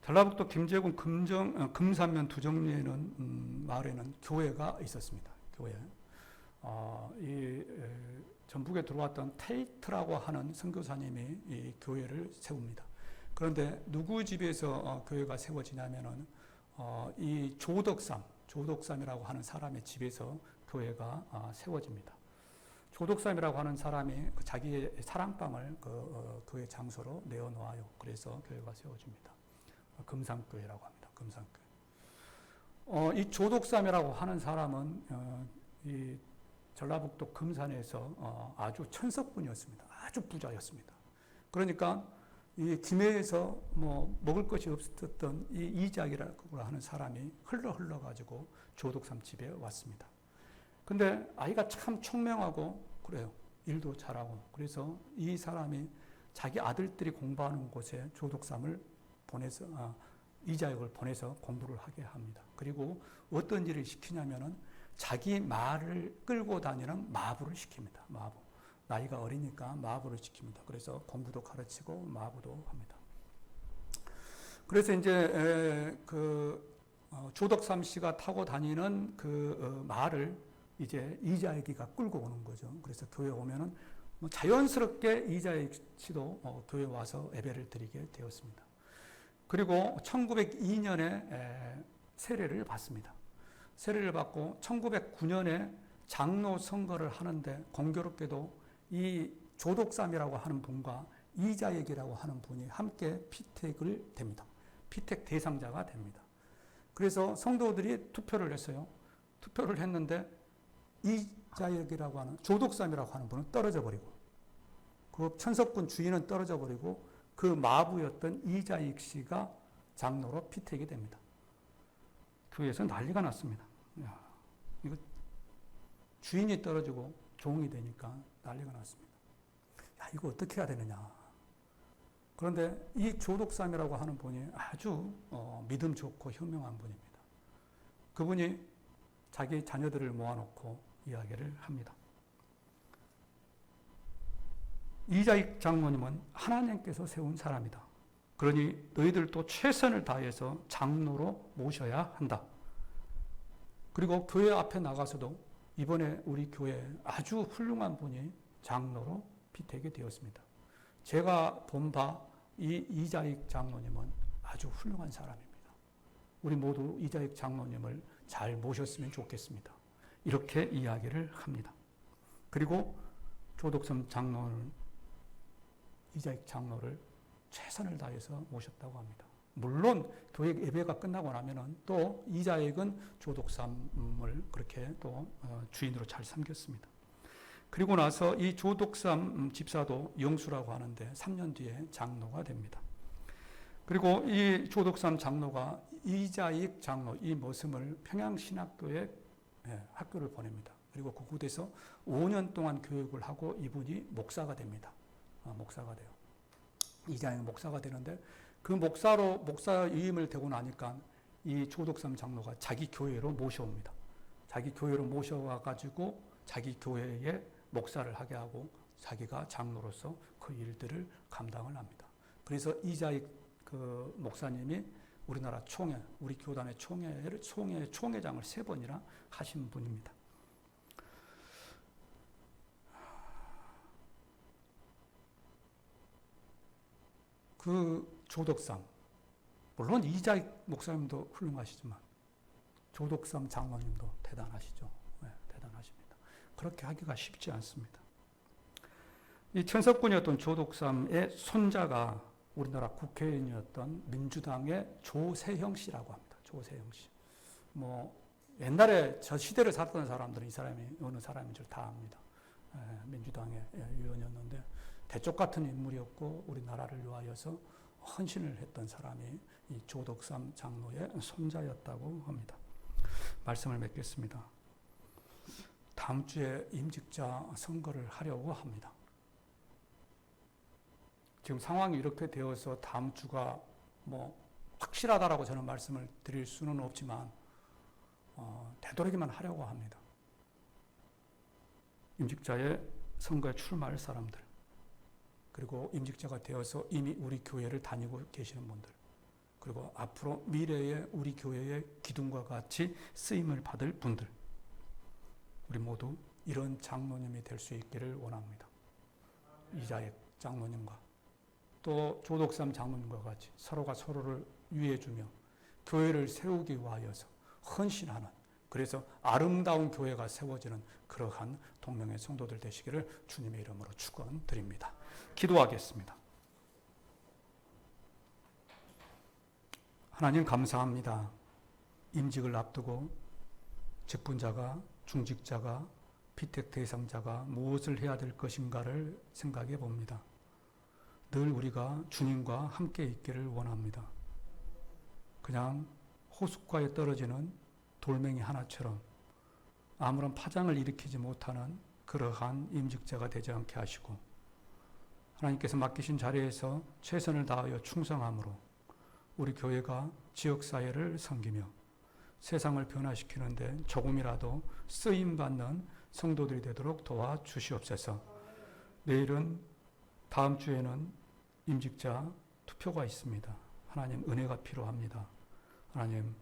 전라북도 김제군 금산면 두정리에는 마을에는 교회가 있었습니다. 교회. 전북에 들어왔던 테이트라고 하는 선교사님이 이 교회를 세웁니다. 그런데 누구 집에서 교회가 세워지냐면은 이 조덕삼이라고 하는 사람의 집에서 교회가 세워집니다. 조덕삼이라고 하는 사람이 자기의 사랑방을 교회 장소로 내어놓아요. 그래서 교회가 세워집니다. 금산교회라고 합니다. 금산교회. 이 조덕삼이라고 하는 사람은 이 전라북도 금산에서 아주 천석분이었습니다. 아주 부자였습니다. 그러니까 이 김해에서 뭐 먹을 것이 없었던 이 이자익이라고 하는 사람이 흘러가지고 조덕삼 집에 왔습니다. 근데 아이가 참 총명하고 그래요. 일도 잘하고. 그래서 이 사람이 자기 아들들이 공부하는 곳에 조덕삼을 보내서 이자익을 보내서 공부를 하게 합니다. 그리고 어떤 일을 시키냐면은 자기 말을 끌고 다니는 마부를 시킵니다. 마부. 나이가 어리니까 마부를 시킵니다. 그래서 공부도 가르치고 마부도 합니다. 그래서 이제 조덕삼 씨가 타고 다니는 말을 이제 이자익이가 끌고 오는 거죠. 그래서 교회 오면은 자연스럽게 이자익 씨도 교회 와서 예배를 드리게 되었습니다. 그리고 1902년에 세례를 받습니다. 세례를 받고 1909년에 장로 선거를 하는데 공교롭게도 이 조덕삼이라고 하는 분과 이자익이라고 하는 분이 함께 피택을 됩니다. 피택 대상자가 됩니다. 그래서 성도들이 투표를 했어요. 투표를 했는데 이자익이라고 하는 조덕삼이라고 하는 분은 떨어져 버리고 그 천석군 주인은 떨어져 버리고 그 마부였던 이자익 씨가 장로로 피택이 됩니다. 교회에서 난리가 났습니다. 야, 이거 주인이 떨어지고 종이 되니까 난리가 났습니다. 야, 이거 어떻게 해야 되느냐. 그런데 이 조덕삼이라고 하는 분이 아주 믿음 좋고 현명한 분입니다. 그분이 자기 자녀들을 모아놓고 이야기를 합니다. 이자익 장로님은 하나님께서 세운 사람이다. 그러니 너희들도 최선을 다해서 장로로 모셔야 한다. 그리고 교회 앞에 나가서도 이번에 우리 교회에 아주 훌륭한 분이 장로로 피태게 되었습니다. 제가 본 바 이 이자익 장로님은 아주 훌륭한 사람입니다. 우리 모두 이자익 장로님을 잘 모셨으면 좋겠습니다. 이렇게 이야기를 합니다. 그리고 조덕삼 장로는 이자익 장로를 최선을 다해서 모셨다고 합니다. 물론 교회 예배가 끝나고 나면은 또 이자익은 조덕삼을 그렇게 또 주인으로 잘 섬겼습니다. 그리고 나서 이 조덕삼 집사도 영수라고 하는데 3년 뒤에 장로가 됩니다. 그리고 이 조덕삼 장로가 이자익 장로 이 모습을 평양신학교에 학교를 보냅니다. 그리고 그곳에서 5년 동안 교육을 하고 이분이 목사가 됩니다. 목사가 돼요. 이자익 목사가 되는데 그 목사 위임을 되고 나니까 이 조덕삼 장로가 자기 교회로 모셔옵니다. 자기 교회로 모셔와가지고 자기 교회에 목사를 하게 하고 자기가 장로로서 그 일들을 감당을 합니다. 그래서 이자익 그 목사님이 우리나라 총회, 우리 교단의 총회장을 3번이나 하신 분입니다. 그 조덕삼, 물론 이자익 목사님도 훌륭하시지만 조덕삼 장로님도 대단하시죠. 네, 대단하십니다. 그렇게 하기가 쉽지 않습니다. 이 천석군이었던 조덕삼의 손자가 우리나라 국회의원이었던 민주당의 조세형 씨라고 합니다. 조세형 씨. 뭐 옛날에 저 시대를 살았던 사람들은 이 사람이 어느 사람인 줄 다 압니다. 민주당의 의원이었는데 대쪽 같은 인물이었고 우리나라를 위하여서 헌신을 했던 사람이 이 조덕삼 장로의 손자였다고 합니다. 말씀을 맺겠습니다. 다음 주에 임직자 선거를 하려고 합니다. 지금 상황이 이렇게 되어서 다음 주가 뭐 확실하다라고 저는 말씀을 드릴 수는 없지만 되도록이면 하려고 합니다. 임직자의 선거에 출마할 사람들, 그리고 임직자가 되어서 이미 우리 교회를 다니고 계시는 분들, 그리고 앞으로 미래에 우리 교회의 기둥과 같이 쓰임을 받을 분들, 우리 모두 이런 장로님이 될 수 있기를 원합니다. 이자익 장로님과 또 조덕삼 장로님과 같이 서로가 서로를 위해주며 교회를 세우기 위하여서 헌신하는, 그래서 아름다운 교회가 세워지는 그러한 동명의 성도들 되시기를 주님의 이름으로 축원드립니다. 기도하겠습니다. 하나님 감사합니다. 임직을 앞두고 직분자가, 중직자가, 피택 대상자가 무엇을 해야 될 것인가를 생각해 봅니다. 늘 우리가 주님과 함께 있기를 원합니다. 그냥 호숫가에 떨어지는 돌멩이 하나처럼 아무런 파장을 일으키지 못하는 그러한 임직자가 되지 않게 하시고, 하나님께서 맡기신 자리에서 최선을 다하여 충성함으로 우리 교회가 지역사회를 섬기며 세상을 변화시키는데 조금이라도 쓰임받는 성도들이 되도록 도와주시옵소서. 내일은, 다음 주에는 임직자 투표가 있습니다. 하나님 은혜가 필요합니다. 하나님,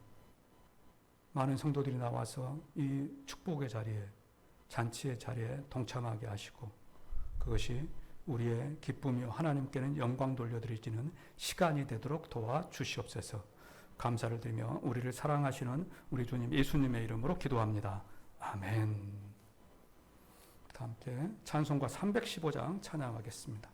많은 성도들이 나와서 이 축복의 자리에, 잔치의 자리에 동참하게 하시고 그것이 우리의 기쁨이요 하나님께는 영광 돌려드리지는 시간이 되도록 도와주시옵소서. 감사를 드리며 우리를 사랑하시는 우리 주님 예수님의 이름으로 기도합니다. 아멘. 다 함께 찬송가 315장 찬양하겠습니다.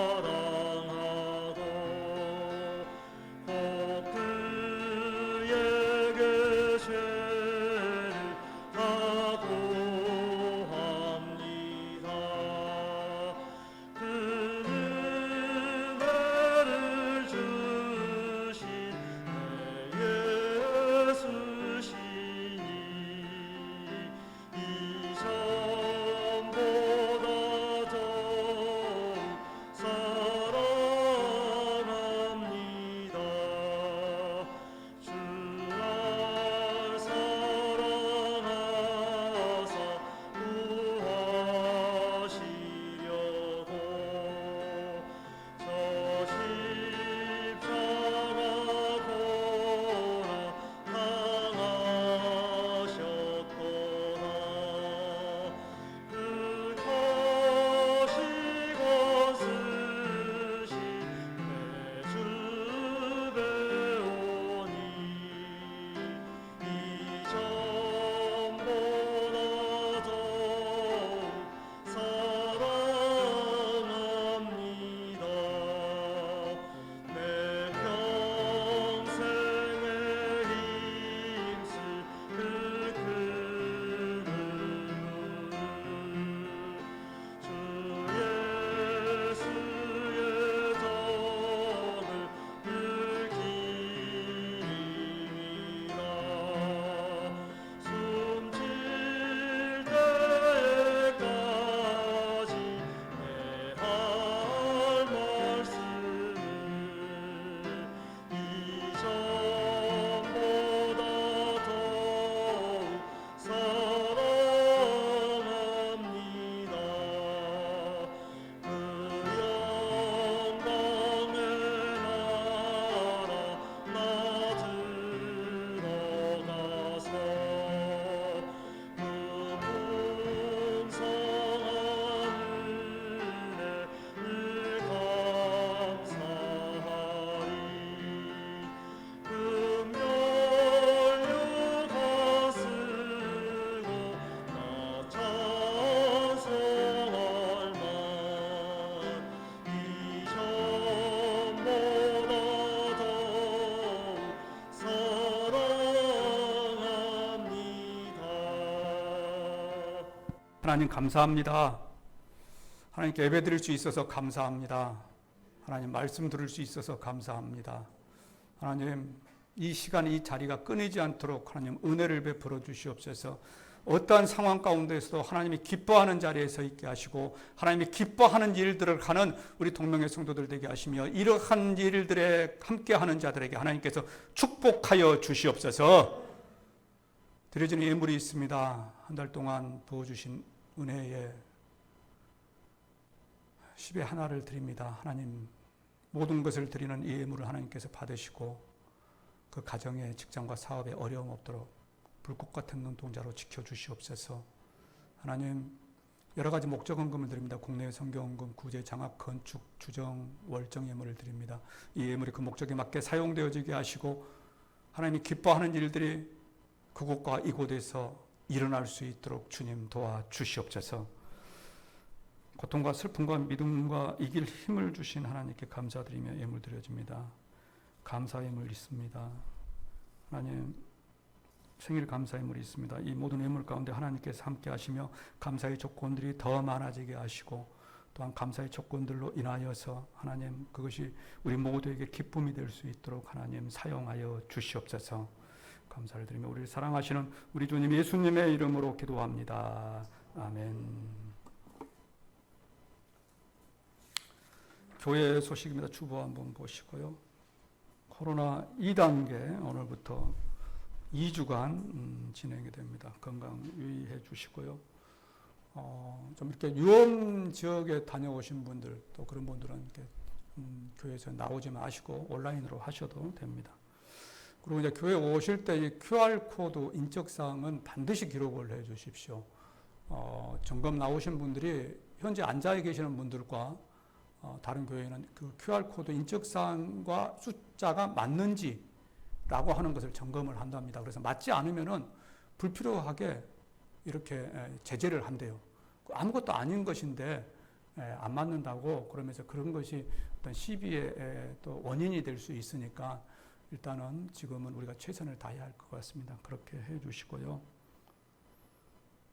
사랑하고 꼭 그에게 하나님 감사합니다. 하나님께 예배드릴 수 있어서 감사합니다. 하나님 말씀 들을 수 있어서 감사합니다. 하나님 이 시간 이 자리가 끊이지 않도록 하나님 은혜를 베풀어 주시옵소서. 어떠한 상황 가운데서도 하나님이 기뻐하는 자리에 서 있게 하시고 하나님이 기뻐하는 일들을 하는 우리 동명의 성도들 되게 하시며 이러한 일들에 함께하는 자들에게 하나님께서 축복하여 주시옵소서. 드려지는 예물이 있습니다. 한 달 동안 부어주신 은혜에 10의 하나를 드립니다. 하나님 모든 것을 드리는 이 예물을 하나님께서 받으시고 그 가정의 직장과 사업에 어려움 없도록 불꽃 같은 눈동자로 지켜주시옵소서. 하나님 여러 가지 목적 헌금을 드립니다. 국내 선교 헌금, 구제, 장학, 건축, 주정, 월정 예물을 드립니다. 이 예물이 그 목적에 맞게 사용되어지게 하시고 하나님이 기뻐하는 일들이 그곳과 이곳에서 일어날 수 있도록 주님 도와주시옵소서. 고통과 슬픔과 믿음과 이길 힘을 주신 하나님께 감사드리며 예물 드려집니다. 감사 예물 있습니다. 하나님 생일 감사 예물이 있습니다. 이 모든 예물 가운데 하나님께서 함께 하시며 감사의 조건들이 더 많아지게 하시고 또한 감사의 조건들로 인하여서 하나님 그것이 우리 모두에게 기쁨이 될 수 있도록 하나님 사용하여 주시옵소서. 감사를 드리며 우리를 사랑하시는 우리 주님 예수님의 이름으로 기도합니다. 아멘. 교회 소식입니다. 주보 한번 보시고요. 코로나 2단계 오늘부터 2주간 진행이 됩니다. 건강 유의해 주시고요. 좀 이렇게 위험 지역에 다녀오신 분들 또 그런 분들은 이렇게 교회에서 나오지 마시고 온라인으로 하셔도 됩니다. 그리고 이제 교회 오실 때 이 QR코드 인적사항은 반드시 기록을 해 주십시오. 점검 나오신 분들이 현재 앉아 계시는 분들과 다른 교회는 그 QR코드 인적사항과 숫자가 맞는지라고 하는 것을 점검을 한답니다. 그래서 맞지 않으면은 불필요하게 이렇게 제재를 한대요. 아무것도 아닌 것인데 안 맞는다고 그러면서 그런 것이 어떤 시비의 또 원인이 될 수 있으니까 일단은 지금은 우리가 최선을 다해야 할 것 같습니다. 그렇게 해 주시고요.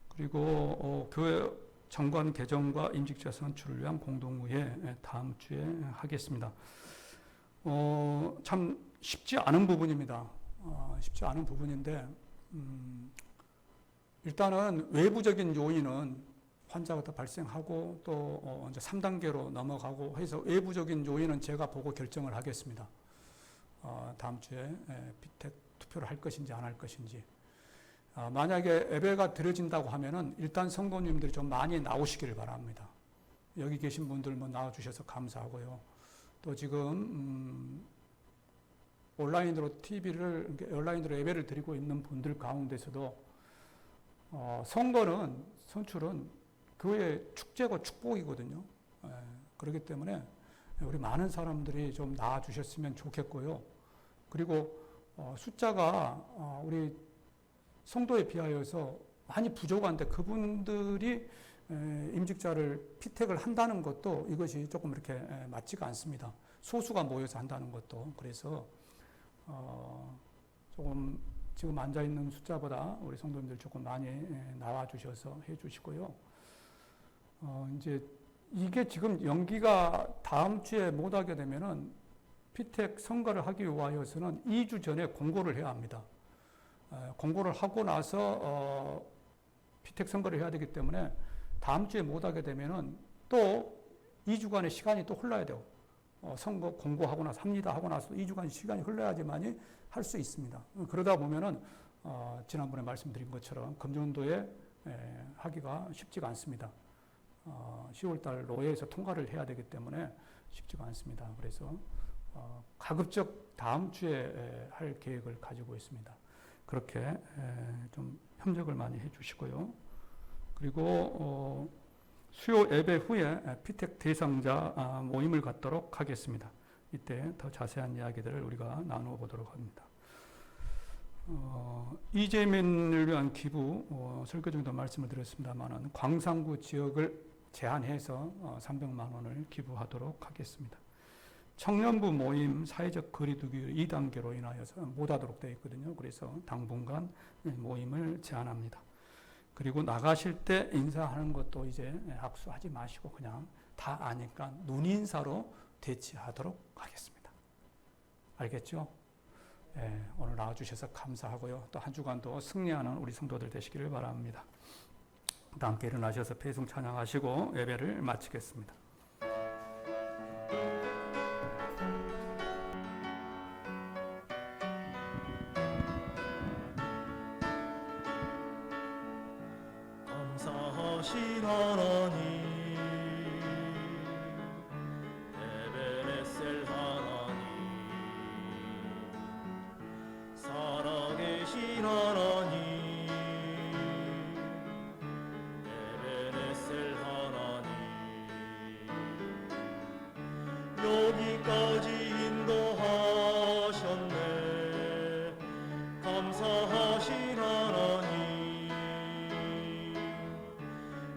그리고 교회 정관 개정과 임직자 선출을 위한 공동의회 다음 주에 하겠습니다. 참 쉽지 않은 부분입니다. 쉽지 않은 부분인데 일단은 외부적인 요인은 환자가 더 발생하고 또 이제 3단계로 넘어가고 해서 외부적인 요인은 제가 보고 결정을 하겠습니다. 다음 주에 비택 투표를 할 것인지 안 할 것인지. 만약에 예배가 드려진다고 하면은 일단 성도님들이 좀 많이 나오시기를 바랍니다. 여기 계신 분들 뭐 나와주셔서 감사하고요. 또 지금 온라인으로 온라인으로 예배를 드리고 있는 분들 가운데서도 선출은 교회의 축제고 축복이거든요. 그렇기 때문에 우리 많은 사람들이 좀 나와주셨으면 좋겠고요. 그리고 숫자가 우리 성도에 비하여서 많이 부족한데 그분들이 임직자를 피택을 한다는 것도 이것이 조금 이렇게 맞지가 않습니다. 소수가 모여서 한다는 것도. 그래서 조금 지금 앉아있는 숫자보다 우리 성도님들 조금 많이 나와주셔서 해주시고요. 이제 이게 지금 연기가 다음 주에 못하게 되면은 피택 선거를 하기 위하여서는 2주 전에 공고를 해야 합니다. 공고를 하고 나서 피택 선거를 해야 되기 때문에 다음 주에 못하게 되면은 또 2주간의 시간이 또 흘러야 돼요. 선거 공고하고 나서 합니다 하고 나서 2주간 시간이 흘러야지만이 할 수 있습니다. 그러다 보면은 지난번에 말씀드린 것처럼 금년도에 하기가 쉽지가 않습니다. 10월달 로에에서 통과를 해야 되기 때문에 쉽지가 않습니다. 그래서 가급적 다음 주에 할 계획을 가지고 있습니다. 그렇게 좀 협력을 많이 해주시고요. 그리고 수요 예배 후에 피택 대상자 모임을 갖도록 하겠습니다. 이때 더 자세한 이야기들을 우리가 나누어 보도록 합니다. 이재민을 위한 기부 설교 중에도 말씀을 드렸습니다만 광산구 지역을 제한해서 300만 원을 기부하도록 하겠습니다. 청년부 모임 사회적 거리두기 2단계로 인하여서 못하도록 되어 있거든요. 그래서 당분간 모임을 제한합니다. 그리고 나가실 때 인사하는 것도 이제 악수하지 마시고 그냥 다 아니까 눈인사로 대치하도록 하겠습니다. 알겠죠? 예, 오늘 나와주셔서 감사하고요. 또 한 주간도 승리하는 우리 성도들 되시기를 바랍니다. 다 함께 일어나셔서 배송 찬양하시고 예배를 마치겠습니다. 감사하신 하나님, 에베네셀 하나님, 살아계신 하나님, 에베네셀 하나님, 여기까지 인도하셨네. 감사하신 하나님,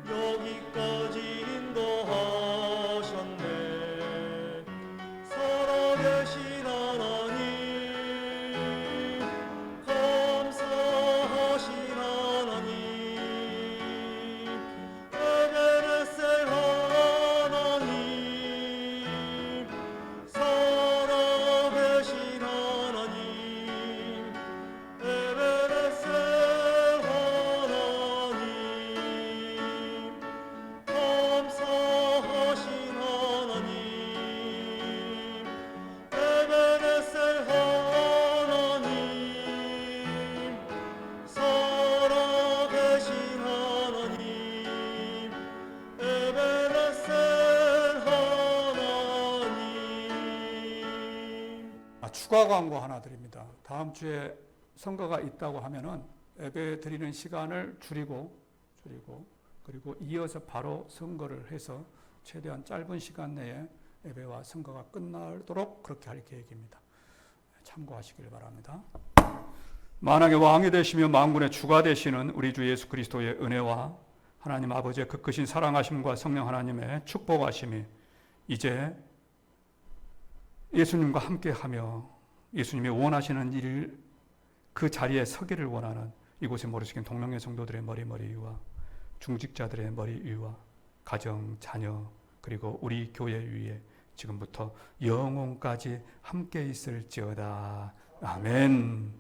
여기까지 인도하셨네. 살아계신 하나님, 감사하신 하나님, 에베네셀 하나님, 살아계신 하나님, 에베네셀 하나님, 감사하신 하나님, 에베네셀 하나님, 살아계신 하나님, 에베네셀 하나님. 추가 광고 하나 드립니다. 다음 주에 선거가 있다고 하면은 예배 드리는 시간을 줄이고 그리고 이어서 바로 선거를 해서 최대한 짧은 시간 내에 예배와 선거가 끝나도록 그렇게 할 계획입니다. 참고하시길 바랍니다. 만왕의 왕이 되시며 만군의 주가 되시는 우리 주 예수 그리스도의 은혜와 하나님 아버지의 그 크신 사랑하심과 성령 하나님의 축복하심이 이제 예수님과 함께하며 예수님이 원하시는 일 그 자리에 서기를 원하는 이곳에 모르시긴 동명의 성도들의 머리 위와 중직자들의 머리 위와 가정, 자녀 그리고 우리 교회 위에 지금부터 영원까지 함께 있을지어다. 아멘.